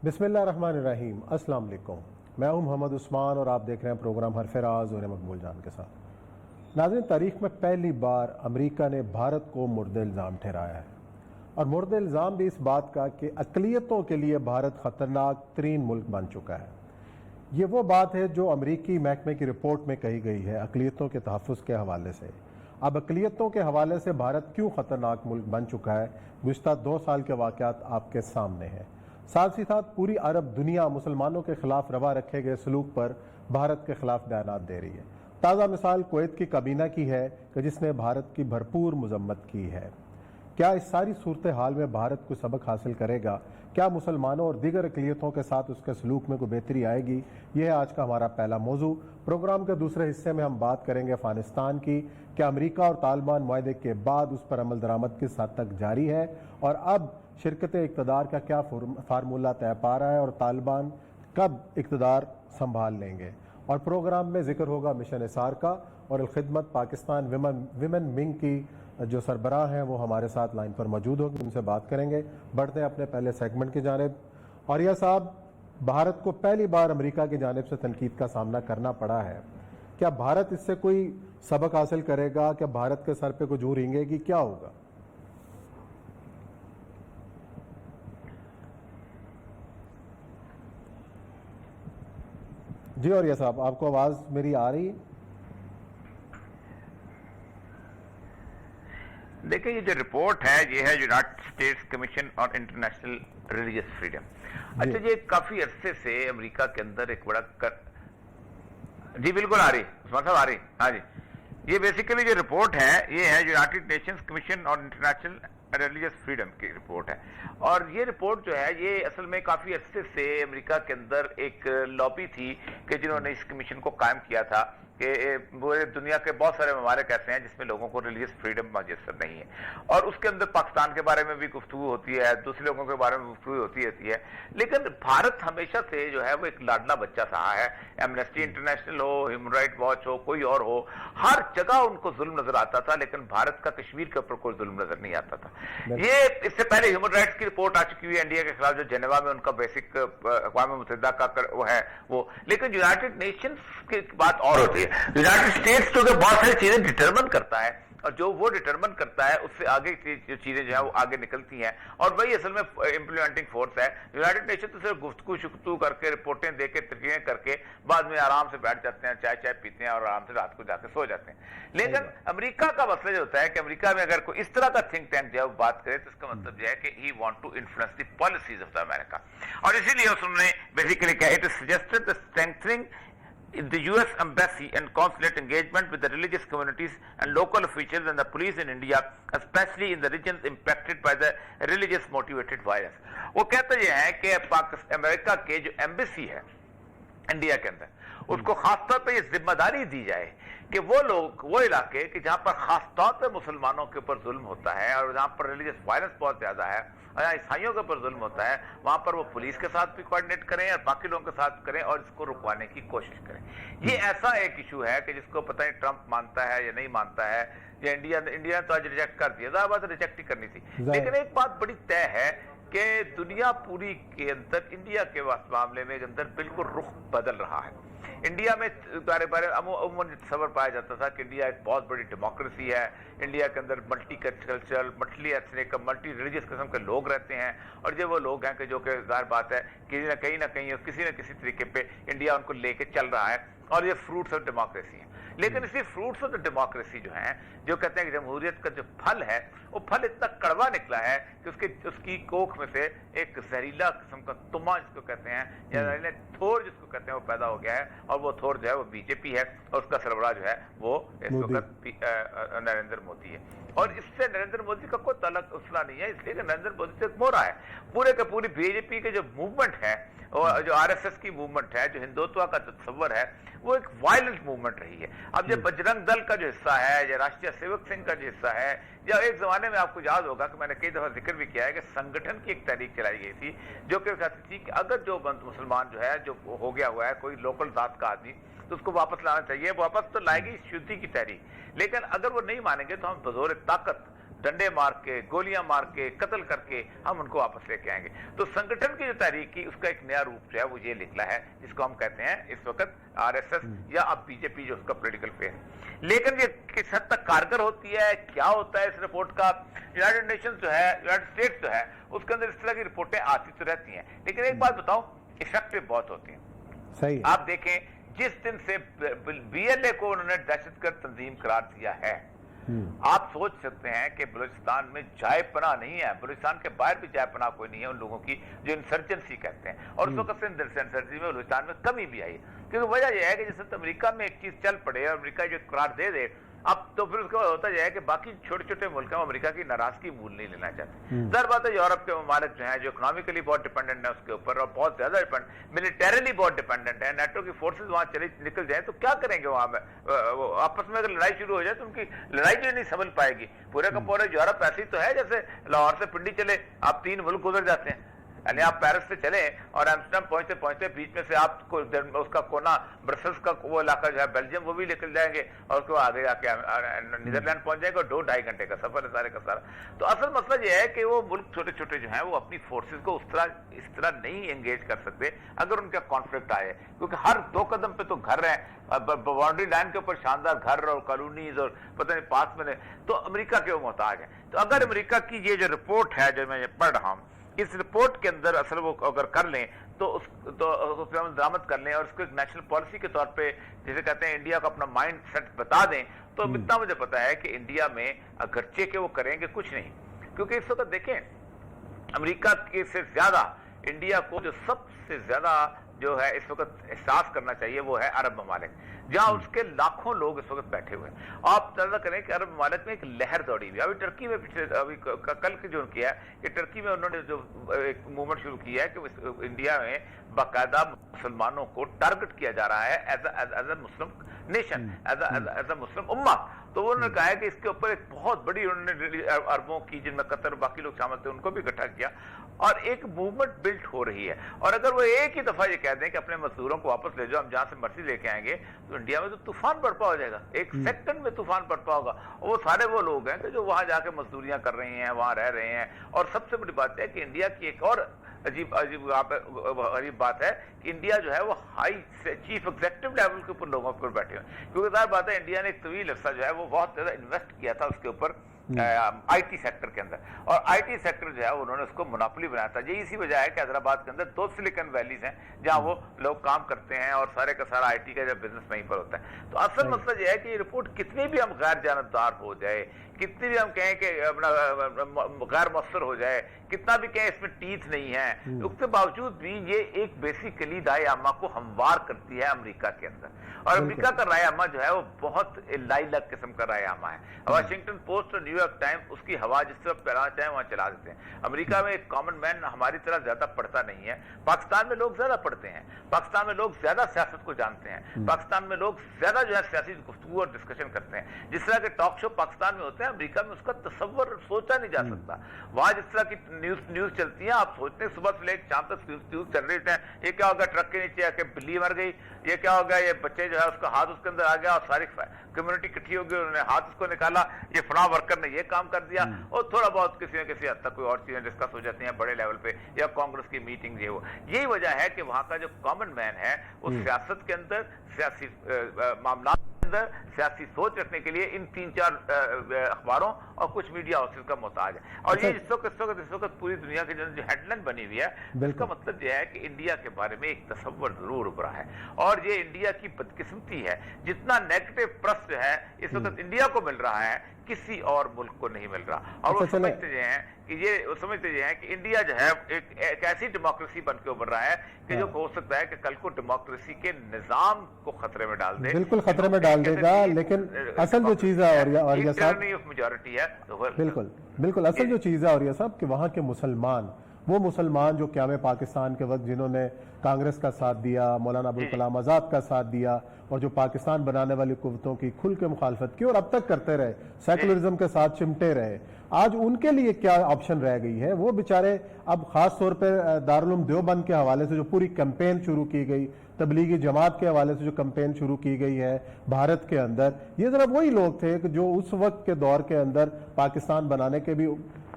بسم اللہ الرحمن الرحیم۔ السلام علیکم، میں ہوں محمد عثمان اور آپ دیکھ رہے ہیں پروگرام حرف راز اور مقبول جان کے ساتھ۔ ناظرین، تاریخ میں پہلی بار امریکہ نے بھارت کو مورد الزام ٹھہرایا ہے، اور مورد الزام بھی اس بات کا کہ اقلیتوں کے لیے بھارت خطرناک ترین ملک بن چکا ہے۔ یہ وہ بات ہے جو امریکی محکمے کی رپورٹ میں کہی گئی ہے اقلیتوں کے تحفظ کے حوالے سے۔ اب اقلیتوں کے حوالے سے بھارت کیوں خطرناک ملک بن چکا ہے، گزشتہ 2 سال کے واقعات آپ کے سامنے ہیں۔ ساتھ ہی ساتھ پوری عرب دنیا مسلمانوں کے خلاف روا رکھے گئے سلوک پر بھارت کے خلاف بیانات دے رہی ہے۔ تازہ مثال کویت کی کابینہ کی ہے کہ جس نے بھارت کی بھرپور مذمت کی ہے۔ کیا اس ساری صورتحال میں بھارت کو سبق حاصل کرے گا؟ کیا مسلمانوں اور دیگر اقلیتوں کے ساتھ اس کے سلوک میں کوئی بہتری آئے گی؟ یہ ہے آج کا ہمارا پہلا موضوع۔ پروگرام کے دوسرے حصے میں ہم بات کریں گے افغانستان کی۔ کیا امریکہ اور طالبان معاہدے کے بعد اس پر عمل درآمد کس حد تک جاری ہے، اور اب شرکت اقتدار کا کیا فارمولہ طے پا رہا ہے، اور طالبان کب اقتدار سنبھال لیں گے؟ اور پروگرام میں ذکر ہوگا مشن اسار کا، اور الخدمت پاکستان ویمن ونگ کی جو سربراہ ہیں وہ ہمارے ساتھ لائن پر موجود ہوگی، ان سے بات کریں گے۔ بڑھتے ہیں اپنے پہلے سیگمنٹ کی جانب۔ اور یہ صاحب، بھارت کو پہلی بار امریکہ کی جانب سے تنقید کا سامنا کرنا پڑا ہے۔ کیا بھارت اس سے کوئی سبق حاصل کرے گا؟ کیا بھارت کے سر پہ کوئی جوں رینگے گی؟ کیا ہوگا؟ جی، اور یہ صاحب، آپ کو آواز میری آ رہی ہے؟ دیکھیں، یہ جو رپورٹ ہے یہ ہے United States commission on international religious freedom. اچھا، یہ کافی عرصے سے امریکہ کے اندر ایک بڑا جی بالکل آ رہی عثمان صاحب، آ رہی، ہاں جی۔ یہ بیسیکلی جو رپورٹ ہے یہ ہے United nations commission on international religious freedom کی رپورٹ ہے، اور یہ رپورٹ جو ہے یہ اصل میں کافی عرصے سے امریکہ کے اندر ایک لابی تھی کہ جنہوں نے اس کمیشن کو قائم کیا تھا کہ دنیا کے بہت سارے ممالک ایسے ہیں جس میں لوگوں کو ریلیجیس فریڈم میسر نہیں ہے، اور اس کے اندر پاکستان کے بارے میں بھی گفتگو ہوتی ہے، دوسرے لوگوں کے بارے میں گفتگو ہوتی رہتی ہے، لیکن بھارت ہمیشہ سے جو ہے وہ ایک لاڈلا بچہ رہا ہے۔ ایمنسٹی انٹرنیشنل ہو، ہیومن رائٹ واچ ہو، کوئی اور ہو، ہر جگہ ان کو ظلم نظر آتا تھا، لیکن بھارت کا کشمیر کے اوپر کوئی ظلم نظر نہیں آتا تھا۔ یہ اس سے پہلے ہیومن رائٹس کی رپورٹ آ چکی ہوئی ہے انڈیا کے خلاف، جو جنیوا میں ان کا بیسک اقوام متحدہ کا وہ ہے وہ، لیکن یونائٹڈ نیشنز کی بات اور ہوتی ہے۔ یونائٹڈ اسٹیٹس جو کہ بہت ساری چیزیں ڈٹرمن کرتا ہے، اور جو وہ ڈٹرمن کرتا ہے اس سے آگے جو چیزیں جو ہے وہ آگے نکلتی ہیں، اور وہی اصل میں امپلیمنٹنگ فورس ہے۔ یونائٹڈ نیشن تو صرف گفتگو کر کے، رپورٹیں دے کے، تقریریں کر کے بعد میں آرام سے بیٹھ جاتے ہیں، چائے پیتے ہیں اور آرام سے رات کو جا کے سو جاتے ہیں۔ لیکن امریکہ کا مسئلہ جو ہوتا ہے کہ امریکہ میں اگر کوئی اس طرح کا تھنک ٹینک جو ہے وہ بات کرے تو اس کا مطلب یہ ہے کہ he want to influence the policies of the America, اور اسی لیے انہوں نے بیسیکلی کہا it is suggested the strengthening the US embassy and consulate engagement with the religious communities and local officials and the police in India, especially in the regions impacted by the religious motivated violence۔ وہ کہتا یہ ہے کہ امریکہ کے جو embassy ہے India کے اندر، اس کو خاص طور پہ یہ ذمہ داری دی جائے کہ وہ لوگ، وہ علاقے کہ جہاں پر خاص طور پہ مسلمانوں کے اوپر ظلم ہوتا ہے اور جہاں پر ریلیجیس وائلنس بہت زیادہ ہے اور جہاں عیسائیوں کے اوپر ظلم ہوتا ہے، وہاں پر وہ پولیس کے ساتھ بھی کوآرڈینیٹ کریں اور باقی لوگوں کے ساتھ کریں اور اس کو رکوانے کی کوشش کریں۔ یہ ایسا ایک ایشو ہے کہ جس کو پتہ نہیں ٹرمپ مانتا ہے یا نہیں مانتا ہے، یا انڈیا نے تو آج ریجیکٹ کر دیا، ظاہر بات ریجیکٹ ہی کرنی تھی، لیکن ایک بات بڑی طے ہے کہ دنیا پوری کے اندر انڈیا کے معاملے میں اندر بالکل رخ بدل رہا ہے۔ انڈیا میں بارے عموماً تصور پایا جاتا تھا کہ انڈیا ایک بہت بڑی ڈیموکریسی ہے، انڈیا کے اندر multi cultural, multi ethnic, multi religious قسم کے لوگ رہتے ہیں، اور یہ وہ لوگ ہیں کہ جو کہ ظاہر بات ہے کہ کہیں نہ کہیں کسی نہ کسی طریقے پہ انڈیا ان کو لے کے چل رہا ہے، اور یہ فروٹس آف ڈیموکریسی ہیں۔ لیکن اسی فروٹس آف ڈیموکریسی جو ہیں، جو کہتے ہیں کہ جمہوریت کا جو پھل ہے وہ پھل اتنا کڑوا نکلا ہے کہ اس کی کوکھ میں سے ایک زہریلا قسم کا تما جس کو کہتے ہیں، یا تھور جس کو کہتے ہیں، وہ پیدا ہو گیا ہے، اور وہ تھور جو ہے وہ بی جے پی ہے، اور اس کا سربراہ جو ہے وہ اس وقت نریندر مودی ہے۔ اور اس سے نریندر مودی کا کوئی تعلق اسلح نہیں ہے، اس لیے کہ نریندر مودی سے ایک مورا ہے۔ پورے کے پوری بی جے پی کے جو موومنٹ ہے، اور جو آر ایس ایس کی موومنٹ ہے، جو ہندوتوا کا تصور ہے، وہ ایک وائلنٹ موومنٹ رہی ہے۔ اب جب بجرنگ دل کا جو حصہ ہے، یا راشٹریہ سیوک سنگھ کا جو حصہ ہے، یا ایک زمانے میں آپ کو یاد ہوگا کہ میں نے کئی دفعہ ذکر بھی کیا ہے کہ سنگٹھن کی ایک تحریک چلائی گئی تھی جو کہ کہتی تھی کہ اگر جو مسلمان جو ہے جو ہو گیا ہوا ہے کوئی لوکل ذات کا آدمی تو اس کو واپس لانا چاہیے۔ واپس تو لائے گی شدی کی تحریک، لیکن اگر وہ نہیں مانیں گے تو ہم بزور طاقت ڈنڈے مار کے, گولیاں مار کے, قتل کر کے ہم ان کو واپس لے کے آئیں گے. تو سنگٹھن کی جو تاریخ کی اس کا ایک نیا روپ جو ہے وہ یہ نکلا ہے, جس کو ہم کہتے ہیں اس وقت آر ایس ایس یا اب بی جے پی جو اس کا پولیٹیکل فیئر. لیکن یہ کس حد تک کارگر ہوتی ہے, کیا ہوتا ہے اس رپورٹ کا؟ یونائٹڈ نیشنز جو ہے, یونائٹڈ اسٹیٹس جو ہے, اس کے اندر اس طرح کی رپورٹیں آتی تو رہتی ہیں, لیکن ایک بات بتاؤں, افیکٹو بہت ہوتی ہیں. صحیح. آپ دیکھیں جس دن سے بی ایل اے کو انہوں نے دہشت گرد تنظیم قرار دیا ہے, آپ سوچ سکتے ہیں کہ بلوچستان میں جائے پناہ نہیں ہے, بلوچستان کے باہر بھی جائے پناہ کوئی نہیں ہے ان لوگوں کی جو انسرجنسی کہتے ہیں. اور اس وقت سے انسرجنسی میں بلوچستان میں کمی بھی آئی, کیونکہ وجہ یہ ہے کہ جس وقت امریکہ میں ایک چیز چل پڑے اور امریکہ جو قرار دے دے, اب تو پھر اس کا ہوتا یہ ہے کہ باقی چھوٹے چھوٹے ملک ہیں امریکہ کی ناراضگی مول نہیں لینا چاہتے. ظاہر بات ہے یورپ کے ممالک جو ہیں جو اکنامکلی بہت ڈیپینڈنٹ ہیں اس کے اوپر, اور بہت زیادہ ملیٹریلی بہت ڈیپینڈنٹ ہیں, نیٹو کی فورسز وہاں نکل جائیں تو کیا کریں گے وہاں میں, آپس میں اگر لڑائی شروع ہو جائے تو ان کی لڑائی جو نہیں سنبھل پائے گی. پورے کا پورے یورپ ایسی تو ہے جیسے لاہور سے پنڈی چلے آپ 3 ملک گزر جاتے ہیں. یعنی آپ پیرس سے چلیں اور ایمسٹرڈم پہنچتے پہنچتے بیچ میں سے آپ کو اس کا کونا برسلز کا وہ علاقہ جو ہے بیلجیم وہ بھی نکل جائیں گے, اور اس کو آگے جا کے نیدرلینڈ پہنچ جائیں گے, اور 2-2.5 گھنٹے کا سفر ہے سارے کا سارا. تو اصل مسئلہ یہ ہے کہ وہ ملک چھوٹے چھوٹے جو ہیں وہ اپنی فورسز کو اس طرح نہیں انگیج کر سکتے اگر ان کا کانفلکٹ آئے, کیونکہ ہر 2 قدم پہ تو گھر ہیں, باؤنڈری لائن کے اوپر شاندار گھر اور کالونیز اور پتہ نہیں پاس میں, تو امریکہ کے وہ محتاج ہیں. تو اگر امریکہ کی یہ جو رپورٹ ہے جو میں یہ پڑھ رہا ہوں, اس رپورٹ کے اندر اصل وہ اگر کر لیں تو اس پہ ہم درامد کر لیں اور اس کو ایک نیشنل پالیسی کے طور پہ جسے کہتے ہیں انڈیا کو اپنا مائنڈ سیٹ بتا دیں, تو اتنا مجھے پتا ہے کہ انڈیا میں اگرچہ کہ وہ کریں گے کچھ نہیں, کیونکہ اس وقت دیکھیں امریکہ کے سے زیادہ انڈیا کو جو سب سے زیادہ جو ہے اس وقت احساس کرنا چاہیے وہ ہے عرب ممالک, جہاں اس کے لاکھوں لوگ اس وقت بیٹھے ہوئے ہیں. آپ اندازہ کریں کہ عرب ممالک میں ایک لہر دوڑی ہوئی. ابھی ٹرکی میں پچھلے ابھی کل کے جو کیا ہے کہ ٹرکی میں انہوں نے جو ایک موومنٹ شروع کیا ہے کہ انڈیا میں باقاعدہ مسلمانوں کو ٹارگٹ کیا جا رہا ہے as a Muslim nation, as a Muslim امہ. تو انہوں نے کہا ہے کہ اس کے اوپر ایک بہت بڑی انہوں نے عربوں کی جن میں قطر باقی لوگ شامل تھے ان کو بھی اکٹھا کیا, اور ایک موومنٹ بلڈ ہو رہی ہے. اور اگر وہ ایک ہی دفعہ یہ کہہ دیں کہ اپنے مزدوروں کو واپس لے جاؤ, ہم جہاں سے مرضی لے کے آئیں گے, تو انڈیا میں تو طوفان برپا ہو جائے گا, 1 سیکنڈ میں طوفان برپا ہوگا. اور وہ سارے وہ لوگ ہیں کہ جو وہاں جا کے مزدوریاں کر رہے ہیں, وہاں رہ رہے ہیں. اور سب سے بڑی بات ہے کہ انڈیا کی ایک اور عجیب بات ہے کہ انڈیا جو ہے وہ ہائی چیف ایگزیکٹو لیول کے اوپر لوگوں پر بیٹھے ہیں, کیونکہ ظاہر بات ہے انڈیا نے ایک طویل عرصہ جو ہے وہ بہت زیادہ انویسٹ کیا تھا اس کے اوپر آئی ٹی سیکٹر کے اندر, اور آئی ٹی سیکٹر جو ہے انہوں نے اس کو مناپلی بنایا تھا. یہی اسی وجہ ہے کہ حیدرآباد کے اندر 2 سلیکن ویلیز ہیں جہاں وہ لوگ کام کرتے ہیں, اور سارے کا سارا آئی ٹی کا جو بزنس وہیں پر ہوتا ہے. تو اصل مسئلہ یہ ہے کہ یہ رپورٹ کتنی بھی ہم غیر جانبدار ہو جائے, کتنی بھی ہم کہیں کہ اپنا غیر مؤثر ہو جائے, کتنا بھی کہیں اس میں ٹیتھ نہیں ہے, اس کے باوجود بھی یہ ایک بیسیکلی رائے عامہ کو ہموار کرتی ہے امریکہ کے اندر. اور امریکہ کا رائے عامہ جو ہے وہ بہت لائلق قسم کا رائے عامہ ہے. واشنگٹن پوسٹ اور نیو یارک ٹائم اس کی ہوا جس طرح پھیلانا چاہیں وہاں چلا دیتے ہیں. امریکہ میں ایک کامن مین ہماری طرح زیادہ پڑھتا نہیں ہے. پاکستان میں لوگ زیادہ پڑھتے ہیں, پاکستان میں لوگ زیادہ سیاست کو جانتے ہیں, پاکستان میں لوگ زیادہ جو ہے سیاسی گفتگو اور ڈسکشن کرتے ہیں. جس طرح کے ٹاک شو پاکستان میں ہوتے ہیں, امریکہ میں اس کا تصور سوچا نہیں جا سکتا. وہاں جس طرح کی نیوز چلتی ہیں, آپ سوچتے ہیں صبح سے لے کے شام تک نیوز چل رہی ہیں, یہ کیا ہوگا ٹرک کے نیچے آ کے بلی مر گئی, یہ کیا ہوگا یہ بچے جو ہے اس کا ہاتھ اس کے اندر آ گیا اور ساری کمیونٹی اکٹھی ہو گئی, انہوں نے ہاتھ اس کو نکالا, یہ فلاں ورکر نے یہ کام کر دیا, اور تھوڑا بہت کسی نہ کسی حد تک کوئی اور چیزیں ڈسکس ہو جاتی ہیں بڑے لیول پہ, یا کانگریس کی میٹنگ یہ وہ. یہی وجہ ہے کہ وہاں کا جو کامن مین ہے وہ سیاست کے اندر, سیاسی معاملات کے اندر سیاسی سوچ رکھنے کے لیے ان 3-4 اخباروں اور کچھ میڈیا ہاؤسز کا محتاج ہے. اور یہ اس وقت پوری دنیا کی جو ہیڈ لائن بنی ہوئی ہے, اس کا مطلب یہ ہے کہ انڈیا کے بارے میں ایک تصور ضرور ابھرا ہے. اور یہ انڈیا کی بدقسمتی ہے, جتنا نیگیٹو پریس جو ہے اس وقت انڈیا کو مل رہا ہے کسی اور ملک کو نہیں مل رہا. اور وہ سمجھتے یہ ہیں کہ انڈیا جو ہے ایک ایسی ڈیموکریسی بن کے ابھر رہا ہے کہ جو ہو سکتا ہے کہ کل کو ڈیموکریسی کے نظام کو خطرے میں ڈال دے. بالکل خطرے میں ڈال دے گا, لیکن اصل جو چیز ہے اوریہ صاحب, میجورٹی ہے بالکل اصل جو چیز ہے اوریہ صاحب کہ وہاں کے مسلمان وہ مسلمان جو قیام پاکستان کے وقت جنہوں نے کانگریس کا ساتھ دیا، مولانا ابوالکلام آزاد کا ساتھ دیا، اور جو پاکستان بنانے والی قوتوں کی کھل کے مخالفت کی اور اب تک کرتے رہے، سیکولرزم کے ساتھ چمٹے رہے، آج ان کے لیے کیا آپشن رہ گئی ہے؟ وہ بیچارے اب خاص طور پہ دارالعلوم دیوبند کے حوالے سے جو پوری کیمپین شروع کی گئی، تبلیغی جماعت کے حوالے سے جو کیمپین شروع کی گئی ہے بھارت کے اندر، یہ ذرا وہی لوگ تھے کہ جو اس وقت کے دور کے اندر پاکستان بنانے کے بھی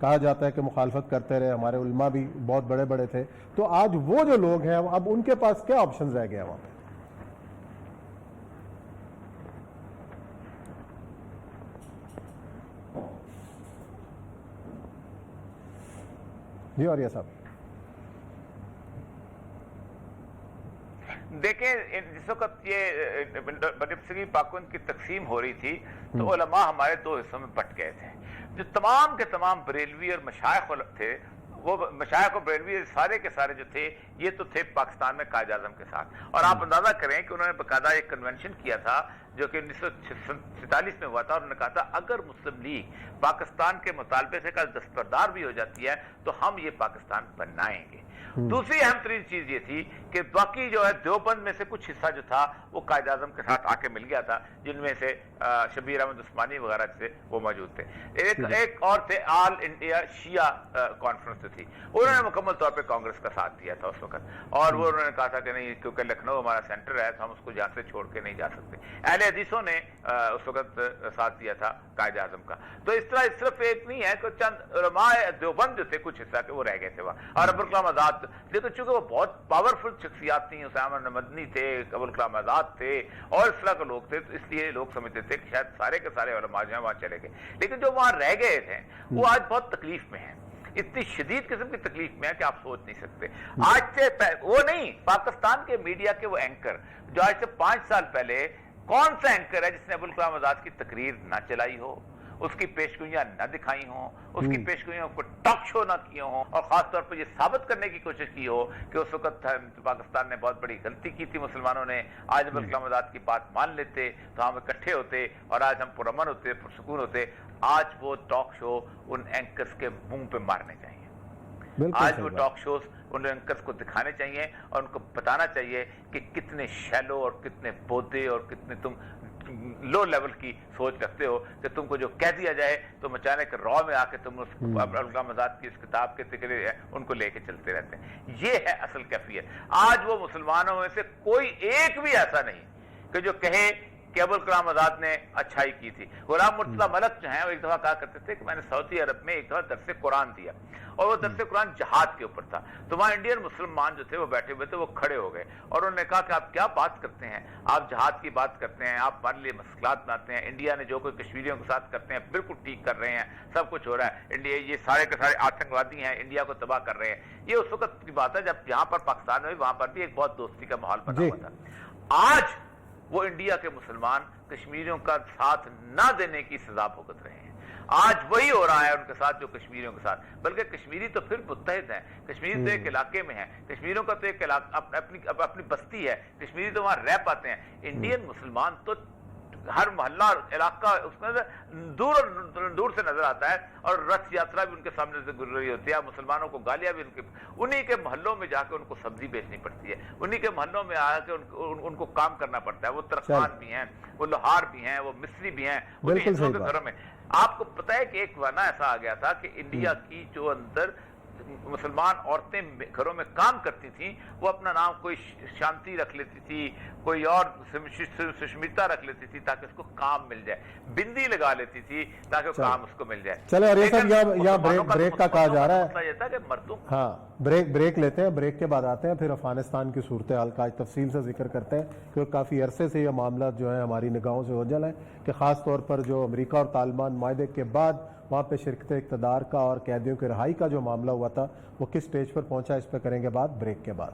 کہا جاتا ہے کہ مخالفت کرتے رہے، ہمارے علماء بھی بہت بڑے بڑے تھے، تو آج وہ جو لوگ ہیں اب ان کے پاس کیا آپشنز رہ گیا وہاں پہ؟ جی عاریہ صاحب، دیکھیں جس وقت یہ بنسبت پاکستان کی تقسیم ہو رہی تھی تو علماء ہمارے دو حصوں میں بٹ گئے تھے. جو تمام کے تمام بریلوی اور مشائخ تھے، وہ مشائخ اور بریلوی سارے کے سارے جو تھے یہ تو تھے پاکستان میں قائد اعظم کے ساتھ. اور آپ اندازہ کریں کہ انہوں نے باقاعدہ ایک کنونشن کیا تھا جو کہ 1947 میں ہوا تھا، اور انہوں نے کہا تھا اگر مسلم لیگ پاکستان کے مطالبے سے کل دستبردار بھی ہو جاتی ہے تو ہم یہ پاکستان بنائیں گے. دوسری اہم ترین چیز یہ تھی کہ باقی جو ہے دیوبند میں سے کچھ حصہ جو تھا وہ قائد اعظم کے ساتھ آ کے مل گیا تھا، جن میں سے شبیر احمد عثمانی وغیرہ سے وہ موجود تھے. ایک اور تھے آل انڈیا شیعہ کانفرنس جو تھی، انہوں نے مکمل طور پہ کانگریس کا ساتھ دیا تھا اس وقت، اور وہ انہوں نے کہا تھا کہ نہیں کیونکہ لکھنؤ ہمارا سینٹر ہے تو ہم اس کو یہاں سے چھوڑ کے نہیں جا سکتے. اہل حدیثوں نے اس وقت ساتھ دیا تھا قائد اعظم کا. تو اس طرح صرف ایک نہیں ہے کہ چند علماء دیوبند جو تھے کچھ حصہ کے وہ رہ گئے تھے وہاں. اور ابوالکلام آزاد، لیکن چونکہ وہ بہت پاورفل شخصیات تھیں، اسامہ مدنی تھے، ابوالکلام آزاد تھے اور اس طرح کے لوگ تھے، تو اس لیے لوگ سمجھتے تھے کہ شاید سارے کے سارے علماء جو ہیں وہاں چلے گئے. لیکن جو وہاں رہ گئے تھے وہ آج بہت تکلیف میں ہیں، اتنی شدید قسم کی تکلیف میں ہے کہ آپ سوچ نہیں سکتے. آج سے وہ نہیں، پاکستان کے میڈیا کے وہ اینکر جو آج سے 5 سال پہلے، کون سا اینکر ہے جس نے ابوالکلام آزاد کی تقریر نہ چلائی ہو، اس کی پیشگوئیاں نہ دکھائی ہوں، اس کی پیشگوئیوں کو ٹاک شو نہ کیے ہوں، اور خاص طور پر یہ ثابت کرنے کی کوشش کی ہو کہ اس وقت پاکستان نے بہت بڑی غلطی کی تھی مسلمانوں نے، آج ابوالکلام آزاد کی بات مان لیتے تو ہم اکٹھے ہوتے اور آج ہم پرامن ہوتے، پرسکون ہوتے. آج وہ ٹاک شو ان اینکرز کے منہ پہ مارنے چاہیے. آج وہ ٹاک شوز ان اینکرز کو دکھانے چاہیے اور ان کو بتانا چاہیے کہ کتنے شیلو اور کتنے بودے اور کتنے تم لو لیول کی سوچ رکھتے ہو کہ تم کو جو کہہ دیا جائے تو مچانے کے رو میں آ کے تم اس ابوالکلام آزاد کی اس کتاب کے تکرے ان کو لے کے چلتے رہتے ہیں. یہ ہے اصل کیفیت. آج وہ مسلمانوں میں سے کوئی ایک بھی ایسا نہیں کہ جو کہے کہ ابوالکلام آزاد نے اچھائی کی تھی. غلام مرتضیٰ ملک جو ہیں وہ ایک دفعہ کہا کرتے تھے کہ میں نے سعودی عرب میں ایک دفعہ درس قرآن دیا، اور وہ درس قرآن جہاد کے اوپر تھا. تو وہاں انڈین مسلمان جو تھے وہ بیٹھے ہوئے تھے، وہ کھڑے ہو گئے اور انہوں نے کہا کہ آپ کیا بات کرتے ہیں، آپ جہاد کی بات کرتے ہیں، آپ ہمارے لیے مسئلات بناتے ہیں، انڈیا نے جو کوئی کشمیریوں کے ساتھ کرتے ہیں بالکل ٹھیک کر رہے ہیں، سب کچھ ہو رہا ہے، انڈیا یہ سارے کے سارے آتنکوادی ہیں، انڈیا کو تباہ کر رہے ہیں. یہ اس وقت کی بات ہے جب یہاں پر پاکستان میں وہاں پر بھی ایک بہت دوستی کا ماحول بنا ہوا تھا. آج وہ انڈیا کے مسلمان کشمیریوں کا ساتھ نہ دینے کی سزا بھگت رہے ہیں. آج وہی ہو رہا ہے ان کے ساتھ جو کشمیریوں کے ساتھ، بلکہ کشمیری تو پھر متحد ہیں. کشمیری تو ایک علاقے میں ہیں، کشمیریوں کا تو ایک اپنی بستی ہے، کشمیری تو وہاں رہ پاتے ہیں. انڈین مسلمان تو ہر محلہ علاقہ اس میں دور سے نظر آتا ہے، اور رتھ یاترا بھی ان کے سامنے سے گزر رہی ہوتی ہے. مسلمانوں کو گالیاں بھی انہی کے محلوں میں جا کے ان کو سبزی بیچنی پڑتی ہے، انہی کے محلوں میں آ کے ان کو کام کرنا پڑتا ہے. وہ ترکمان بھی ہیں، وہ لوہار بھی ہیں، وہ مصری بھی ہیں، ہندوؤں کے گھروں میں. آپ کو پتہ ہے کہ ایک وانا ایسا آ گیا تھا کہ انڈیا کی جو اندر مسلمان عورتیں گھروں میں کام کرتی تھیں وہ اپنا نام کوئی شانتی رکھ لیتی تھی، کوئی اور سشمیتا رکھ لیتی تھی تاکہ اس کو کام مل جائے، بندی لگا لیتی تھی تاکہ کام اس کو مل جائے. چلے عاریہ صاحب یہاں بریک کا کہا جا رہا ہے، یہ تھا کہ مردوں ہاں بریک لیتے ہیں، بریک کے بعد آتے ہیں، پھر افغانستان کی صورتحال کا آج تفصیل سے ذکر کرتے ہیں کیونکہ کافی عرصے سے یہ معاملات جو ہیں ہماری نگاہوں سے اوجھل ہیں کہ خاص طور پر جو امریکہ اور طالبان معاہدے کے بعد وہاں پہ شرکت اقتدار کا اور قیدیوں کی رہائی کا جو معاملہ ہوا تھا وہ کس سٹیج پر پہنچا، اس پہ کریں گے بات بریک کے بعد.